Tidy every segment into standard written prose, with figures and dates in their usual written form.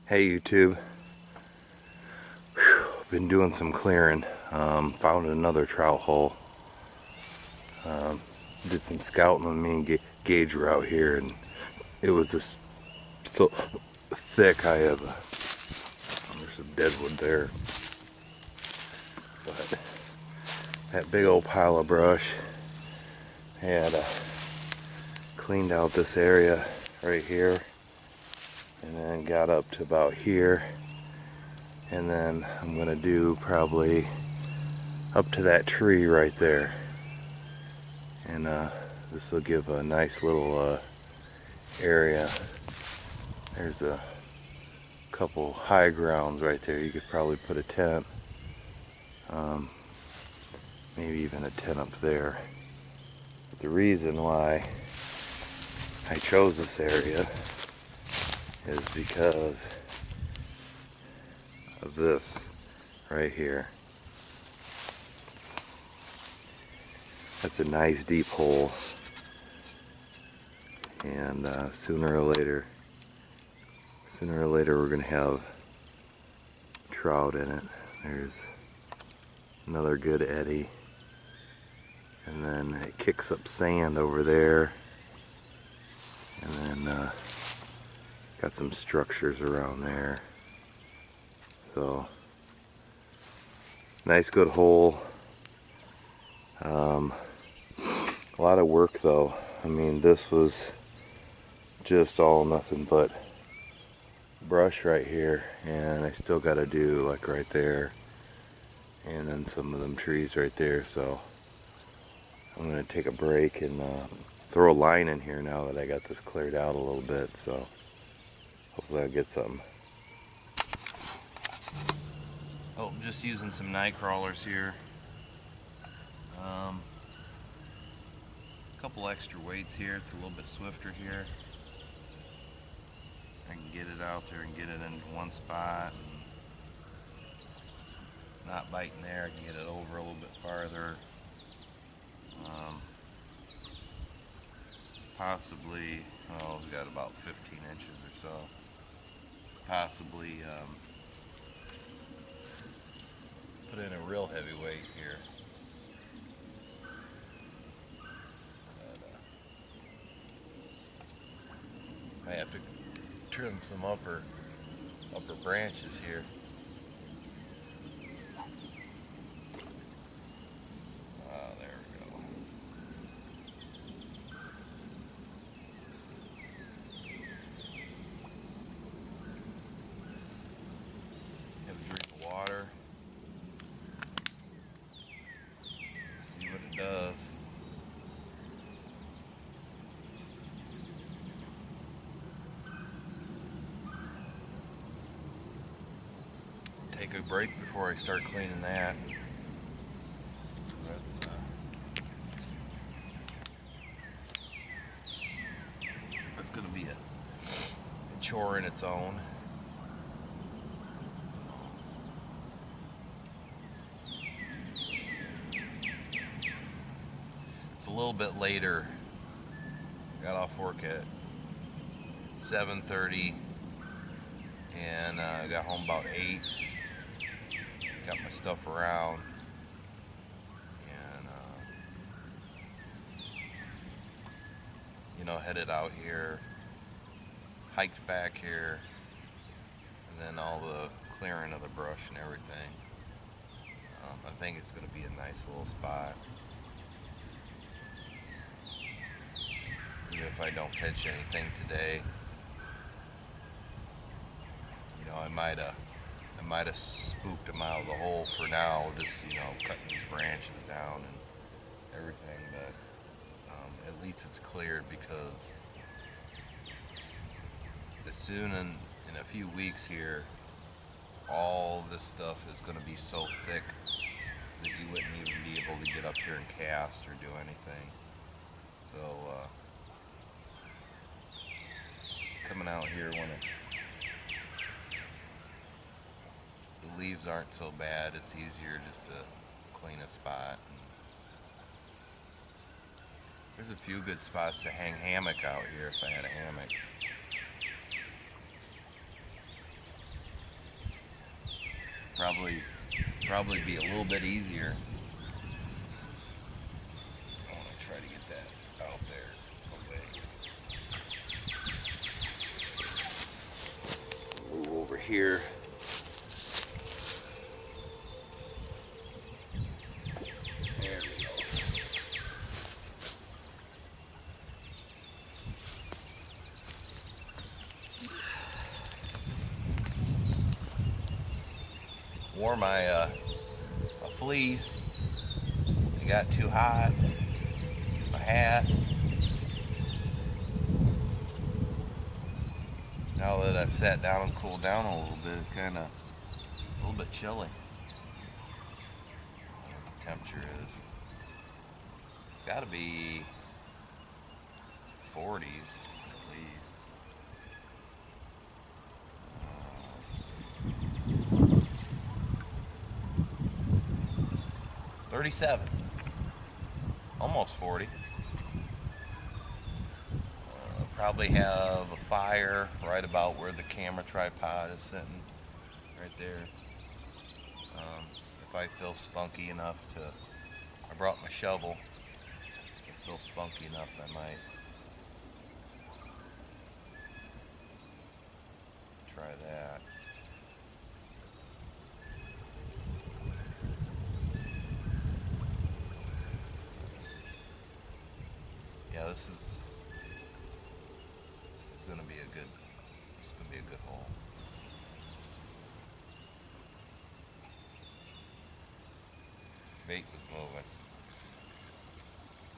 Hey YouTube, been doing some clearing, found another trout hole, did some scouting with me and Gage were out here, and it was just so thick. There's some deadwood there, but that big old pile of brush had cleaned out this area right here, and then got up to about here. And then I'm going to do probably up to that tree right there. And this will give a nice little area. There's a couple high grounds right there. You could probably put a tent. Maybe even a tent up there. But the reason why I chose this area is because of this right here. That's a nice deep hole, and sooner or later we're gonna have trout in it. There's another good eddy, and then it kicks up sand over there, and then got some structures around there. So nice good hole. A lot of work though. I mean, this was just all nothing but brush right here, and I still got to do like right there, and then some of them trees right there. So I'm gonna take a break and throw a line in here now that I got this cleared out a little bit. So hopefully I'll get something. Oh, I'm just using some night crawlers here. Couple extra weights here. It's a little bit swifter here. I can get it out there and get it into one spot, and not biting there. I can get it over a little bit farther. Possibly, oh, we got about 15 inches or so. Possibly put in a real heavy weight here. I have to trim some upper branches here. There we go. Have a drink of water. See what it does. Take a break before I start cleaning that. That's going to be a chore in its own. It's a little bit later. Got off work at 7:30 and got home about 8. Got my stuff around, and headed out here, hiked back here, and then all the clearing of the brush and everything. I think it's going to be a nice little spot. Even if I don't catch anything today, I might have spooked them out of the hole for now, just cutting these branches down and everything. But at least it's cleared, because as soon in a few weeks here, all this stuff is going to be so thick that you wouldn't even be able to get up here and cast or do anything. So coming out here when the leaves aren't so bad, it's easier just to clean a spot. There's a few good spots to hang hammock out here if I had a hammock. Probably be a little bit easier. I want to try to get that out there a ways. Move over here. There we go. Wore my fleece. It got too hot. My hat. Now that I've sat down and cooled down a little bit, it's kind of a little bit chilly. What the temperature is. It's got to be 40s at least. 37. Almost 40. Probably have a fire right about where the camera tripod is sitting, right there. If I feel spunky enough to, I brought my shovel. If I feel spunky enough, I might try that. Yeah, this is gonna be a good hole. Bait was moving.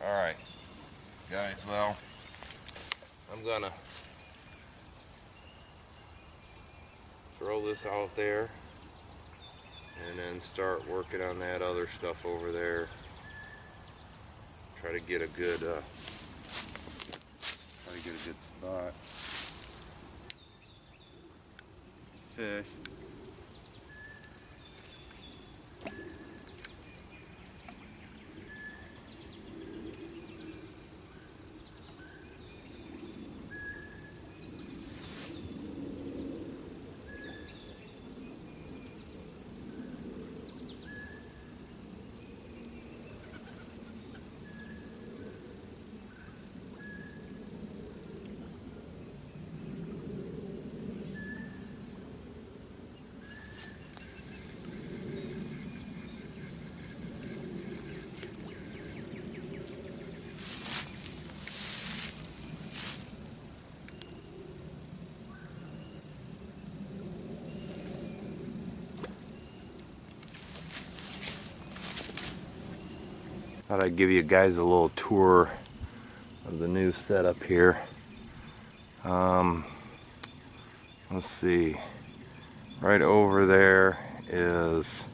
Alright, guys, well, I'm gonna throw this out there and then start working on that other stuff over there. Try to get a good spot. Fish. Thought I'd give you guys a little tour of the new setup here. Let's see. Right over there is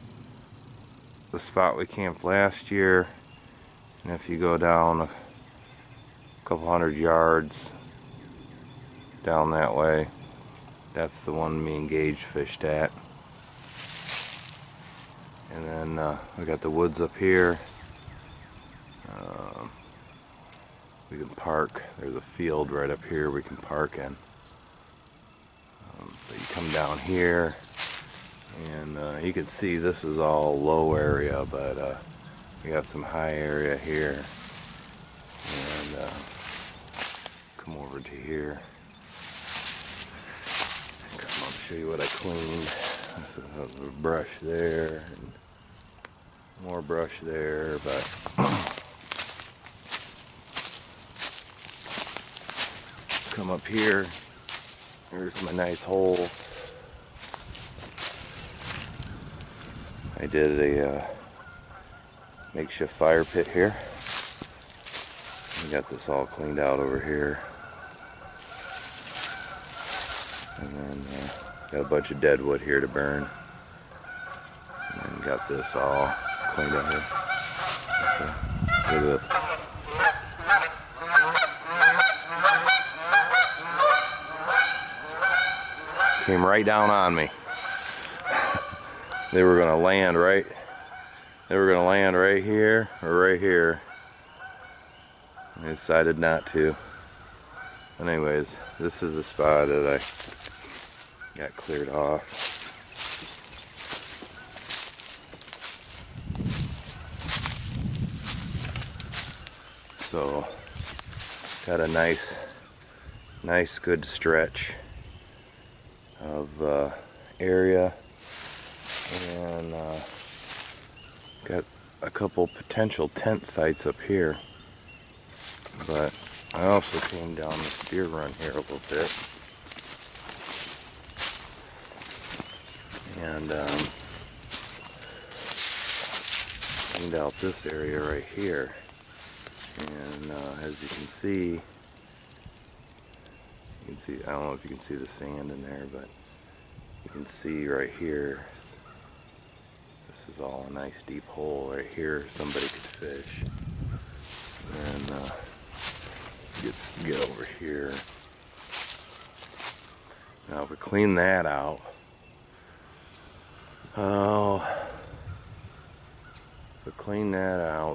the spot we camped last year. And if you go down a couple hundred yards down that way, that's the one me and Gage fished at. And then we got the woods up here. We can park. There's a field right up here we can park in. But you come down here and you can see this is all low area, but we got some high area here. And come over to here. I'll show you what I cleaned. This is a brush there and more brush there, but come up here. Here's my nice hole. I did a makeshift fire pit here. We got this all cleaned out over here. And then got a bunch of dead wood here to burn. And then got this all cleaned out here. Okay. Look at this. Came right down on me. They were gonna land right. They were gonna land right here or right here. I decided not to. But anyways, this is the spot that I got cleared off. So got a nice good stretch of area, and got a couple potential tent sites up here. But I also came down this deer run here a little bit, and cleaned out this area right here. And as you can see, I don't know if you can see the sand in there, but you can see right here, this is all a nice deep hole right here. Somebody could fish. And get over here. Now if we clean that out,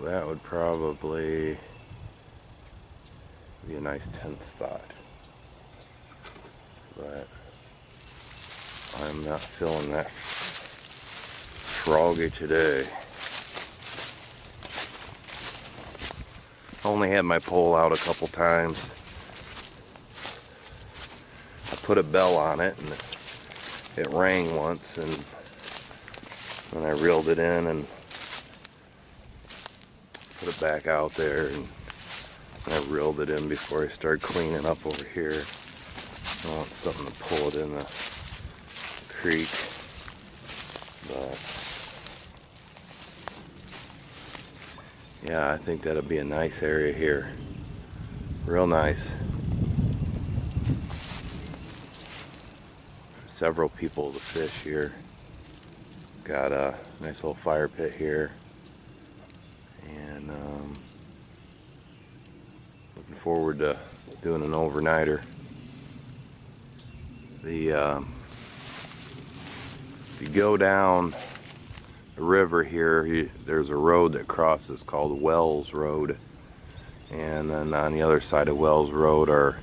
that would probably be a nice tent spot. But I'm not feeling that froggy today. Only had my pole out a couple times. I put a bell on it and it rang once, and then I reeled it in and put it back out there, and I reeled it in before I started cleaning up over here. I want something to pull it in the creek, but yeah, I think that'll be a nice area here. Real nice. Several people to fish here. Got a nice little fire pit here, and looking forward to doing an overnighter. If you go down the river here, there's a road that crosses called Wells Road, and then on the other side of Wells Road are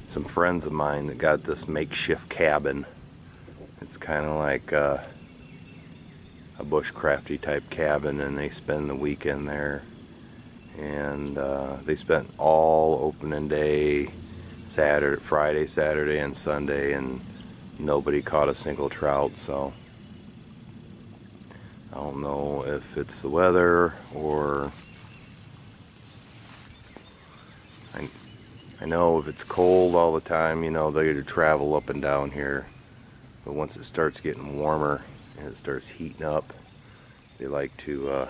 some friends of mine that got this makeshift cabin. It's kind of like a bushcrafty type cabin, and they spend the weekend there. And they spent all opening day, Friday, Saturday, and Sunday, and nobody caught a single trout. So I don't know if it's the weather, or I know if it's cold all the time, you know, they travel up and down here. But once it starts getting warmer and it starts heating up, they like to,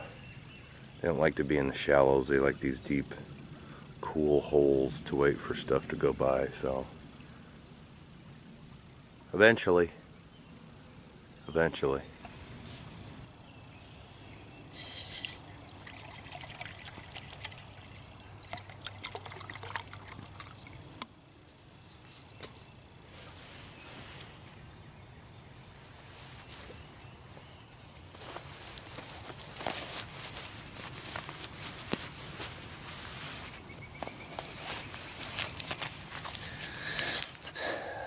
they don't like to be in the shallows. They like these deep, cool holes to wait for stuff to go by. So eventually.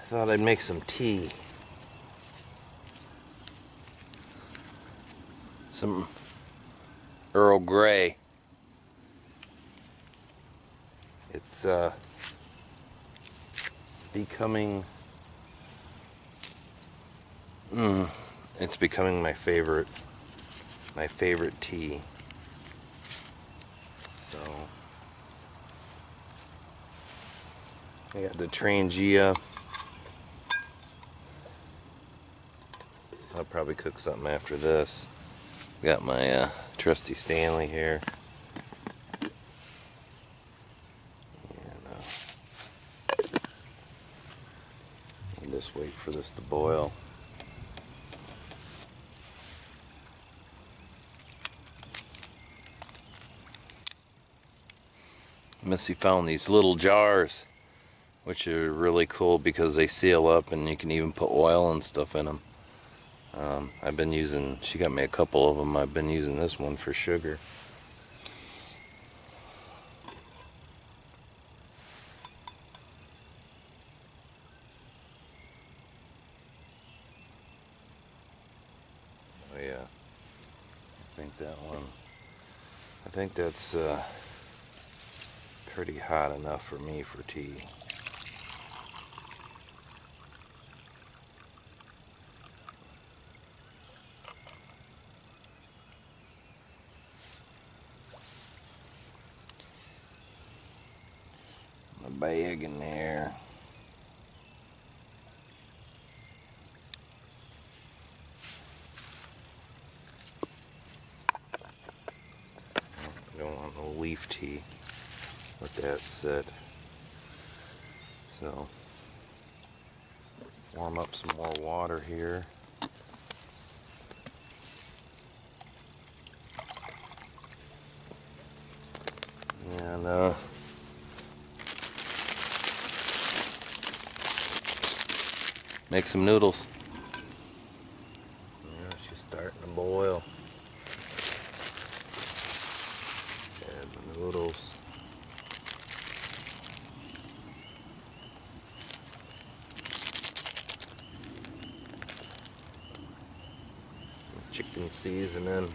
Thought I'd make some tea. Some Earl Grey. It's becoming my favorite tea. So I got the Trangia. I'll probably cook something after this. Got my trusty Stanley here. And I'll just wait for this to boil. Missy found these little jars, which are really cool because they seal up and you can even put oil and stuff in them. I've been using, she got me a couple of them. I've been using this one for sugar. Oh yeah, I think that one, I think that's pretty hot enough for me for tea. A bag in there. Don't want no leaf tea. Let that sit. So, warm up some more water here. And make some noodles. Yeah, it's just starting to boil. Add the noodles. Chicken seasoning.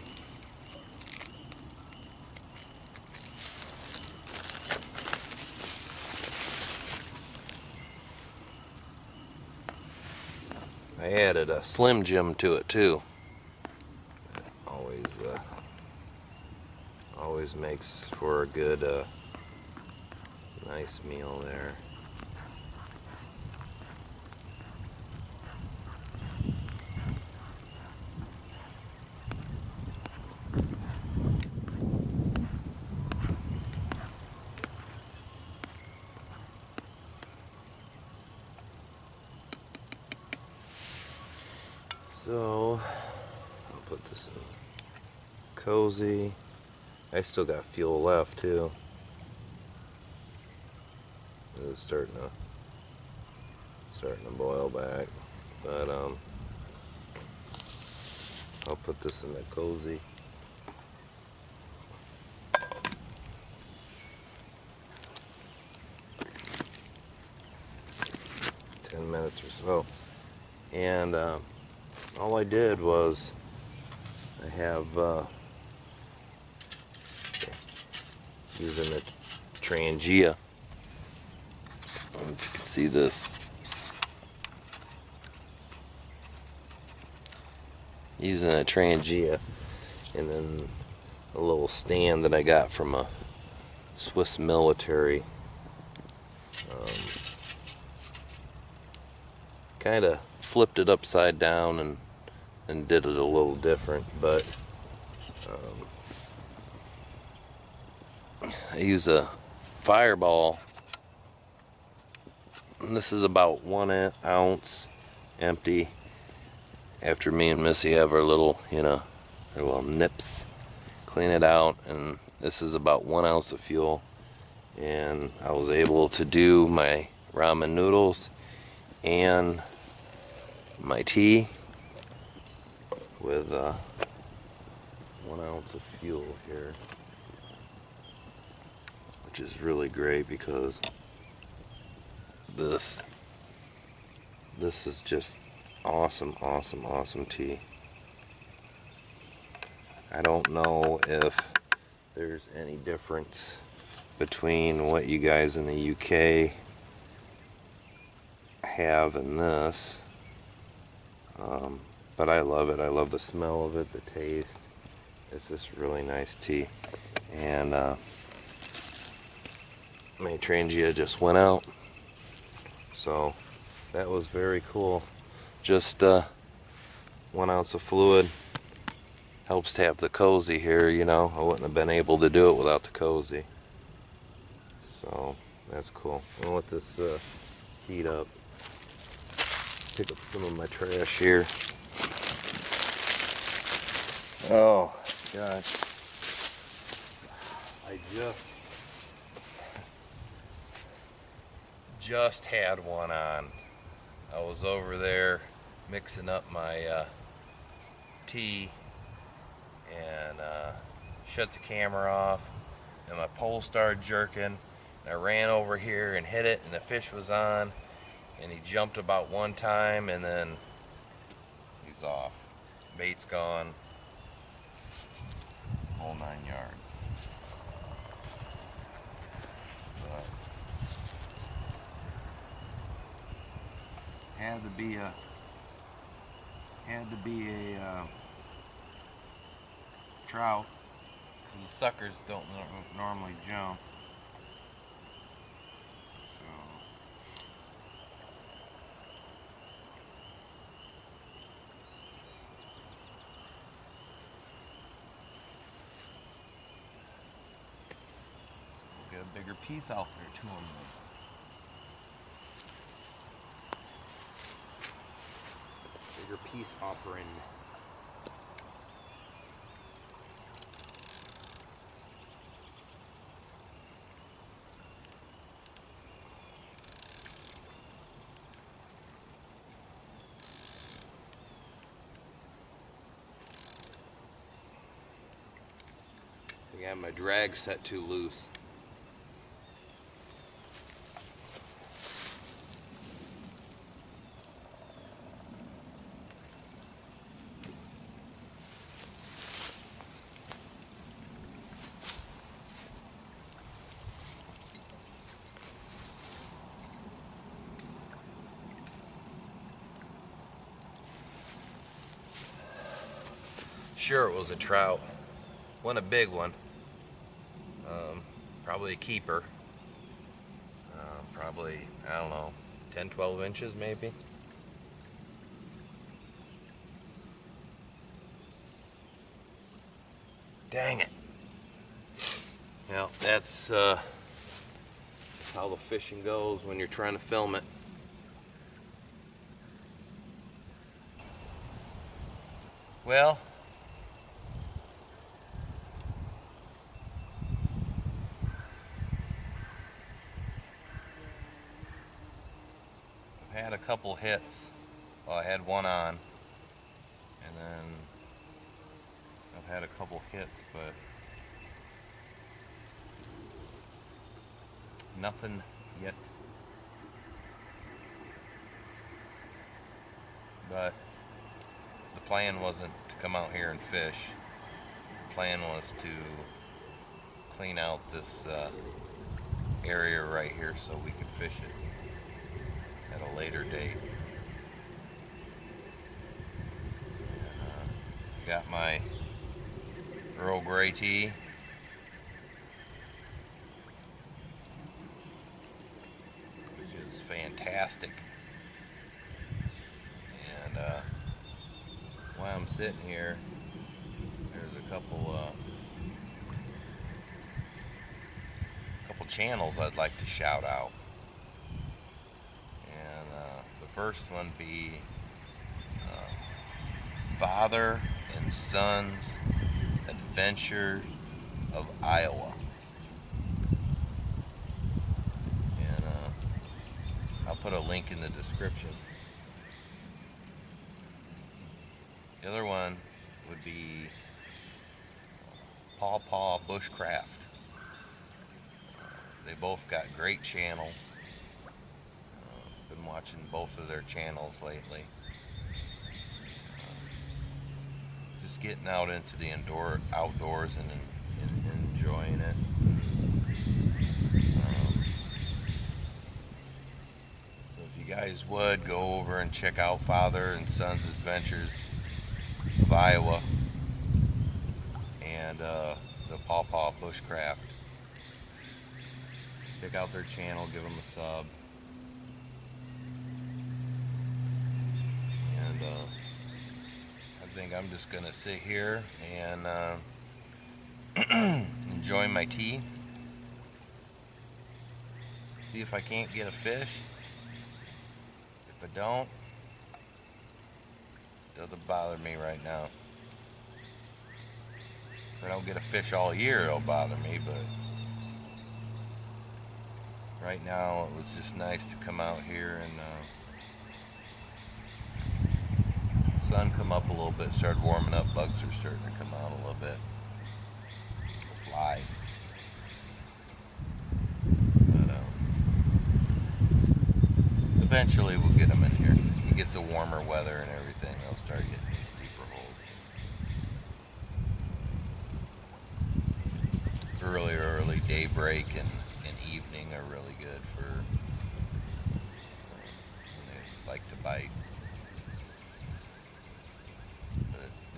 I added a Slim Jim to it too. Always makes for a good, nice meal there. So, I'll put this in cozy. I still got fuel left too. It's starting to boil back, but I'll put this in the cozy. Minutes or so, and all I did was I have using a Trangia. I don't know if you can see this. Using a Trangia, and then a little stand that I got from a Swiss military. Kind of flipped it upside down and did it a little different, but I use a Fireball, and this is about 1 ounce empty. After me and Missy have our little, our little nips, clean it out, and this is about 1 ounce of fuel, and I was able to do my ramen noodles and my tea with 1 ounce of fuel here, which is really great because this is just awesome tea. I don't know if there's any difference between what you guys in the UK have in this, but I love it. I love the smell of it, the taste. It's just really nice tea. And my Trangia just went out, so that was very cool. Just 1 ounce of fluid helps to have the cozy here. I wouldn't have been able to do it without the cozy, so that's cool. I'll let this heat up. Pick up some of my trash here. Oh gosh, I just had one on. I was over there mixing up my tea and shut the camera off, and my pole started jerking, and I ran over here and hit it, and the fish was on, and he jumped about 1 time, and then he's off. Bait's gone, whole 9 yards. Had to be a trout, because the suckers don't normally jump. So we'll get a bigger piece out there to them. Bigger piece offering. I got my drag set too loose. Sure, it was a trout. Wasn't a big one. Probably a keeper. Probably, I don't know, 10, 12 inches maybe. Dang it. Well, that's how the fishing goes when you're trying to film it. Well, I've had a couple hits. Well, I had one on, and then I've had a couple hits, but nothing yet. But the plan wasn't to come out here and fish. The plan was to clean out this area right here so we could fish it at a later date. Got my Earl Grey tea. Which is fantastic. And while I'm sitting here, there's a couple channels I'd like to shout out. And the first one be Father and Son's Adventure of Iowa. And I'll put a link in the description. The other one would be South Paw Bushcraft. They both got great channels. Been watching both of their channels lately. Just getting out into the outdoors and enjoying it. So if you guys would go over and check out Father and Son's Adventures of Iowa and the South Paw Bushcraft. Check out their channel, give them a sub. And I think I'm just gonna sit here and enjoy my tea. See if I can't get a fish. If I don't, it doesn't bother me right now. If I don't get a fish all year, it'll bother me, but right now it was just nice to come out here and sun come up a little bit, started warming up, bugs are starting to come out a little bit. Flies. But eventually we'll get them in here. It gets the warmer weather and everything, they'll start getting these deeper holes. Early daybreak and evening are really good for when they like to bite.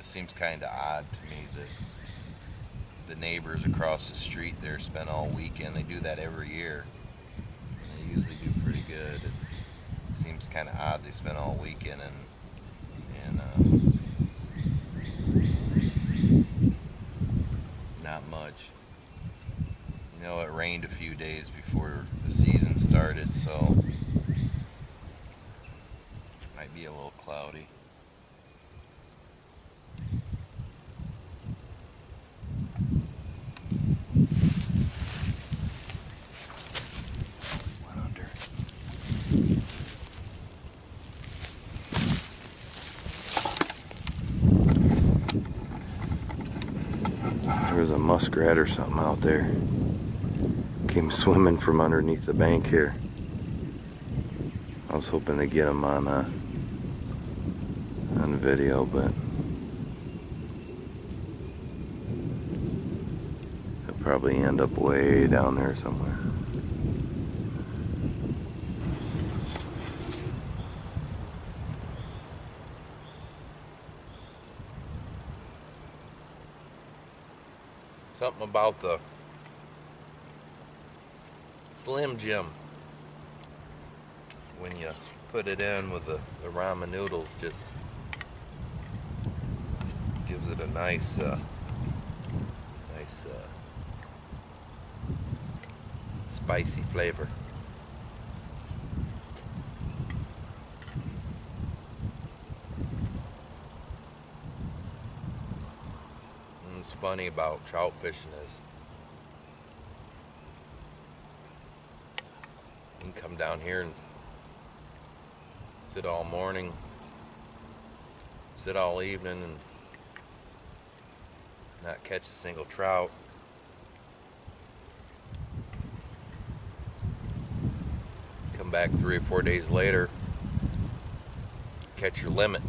Just seems kind of odd to me that the neighbors across the street there spend all weekend. They do that every year. They usually do pretty good. It seems kind of odd they spend all weekend and not much. You know, it rained a few days before the season started, so might be a little cloudy. Went under. There was a muskrat or something out there. Came swimming from underneath the bank here. I was hoping to get him on video, but he'll probably end up way down there somewhere. Something about the Slim Jim, when you put it in with the ramen noodles, just gives it a nice spicy flavor. And what's funny about trout fishing is you can come down here and sit all morning, sit all evening, and not catch a single trout. Come back 3 or 4 days later, catch your limit.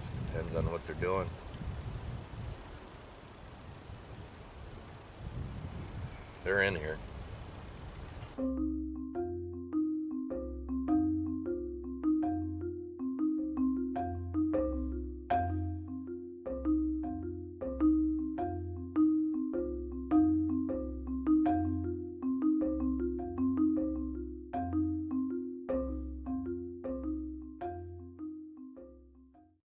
Just depends on what they're doing. They're in here.